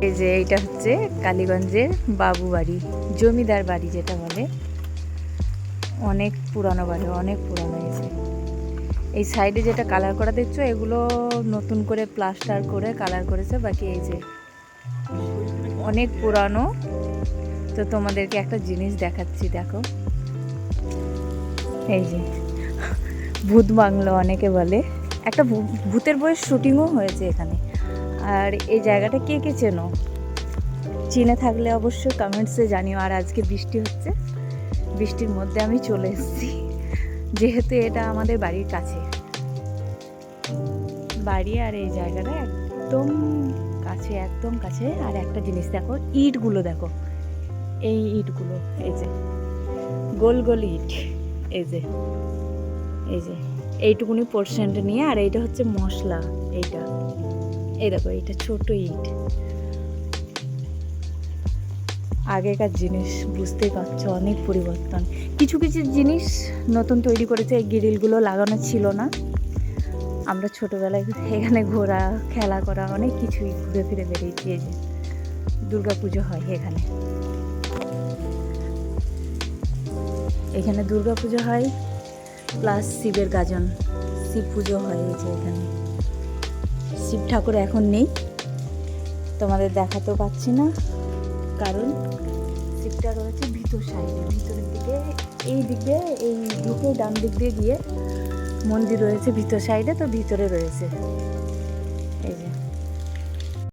এই যে এইটা হচ্ছে কালীগঞ্জের বাবু বাড়ি, জমিদার বাড়ি যেটা বলে। অনেক পুরানো বাড়ি, অনেক পুরানো। এই সাইডে যেটা কালার করা দেখছো, এগুলো নতুন করে প্লাস্টার করে কালার করেছে। বাকি এই যে অনেক পুরানো। তো তোমাদেরকে একটা জিনিস দেখাচ্ছি, দেখো। এই যে ভূত বাংলো অনেকে বলে, একটা ভূতের বইয়ের শুটিংও হয়েছে এখানে। আর এই জায়গাটা কে কে চেনো, চিনে থাকলে অবশ্যই কমেন্টসে জানিও। আর আজকে বৃষ্টি হচ্ছে, বৃষ্টির মধ্যে আমি চলে এসেছি, যেহেতু এটা আমাদের বাড়ির কাছে বাড়ি। আর এই জায়গাটা একদম কাছে, একদম কাছে। আর একটা জিনিস দেখো, ইটগুলো দেখো, এই ইটগুলো, এই যে গোল গোল ইট, এই যে এইটুকুনি পোর্শনট নিয়ে। আর এইটা হচ্ছে মশলা, এইটা এই দেখো, এইটা ছোট ইট। আগেকার জিনিস, বুঝতেই পারছো অনেক পরিবর্তন। কিছু কিছু জিনিস নতুন তৈরি করেছে, এই গ্রিলগুলো লাগানো ছিল না। আমরা ছোটোবেলায় এখানে ঘোরা, খেলা করা, অনেক কিছুই ঘুরে ফিরে বেরিয়েছি। এই যে দুর্গা পুজো হয় এখানে, এখানে দুর্গা পুজো হয়, প্লাস শিবের গাজন, শিব পুজো হয়। এই যে এখানে শিব ঠাকুর এখন নেই, তোমাদের দেখাতেও পাচ্ছি না, কারণ শিবটা রয়েছে ভিতর সাইডে, ভিতরের দিকে। এই দিক দিয়ে, এই ঢুকে ডান দিক দিয়ে গিয়ে মন্দির রয়েছে ভিতর সাইডে, তো ভিতরে রয়েছে।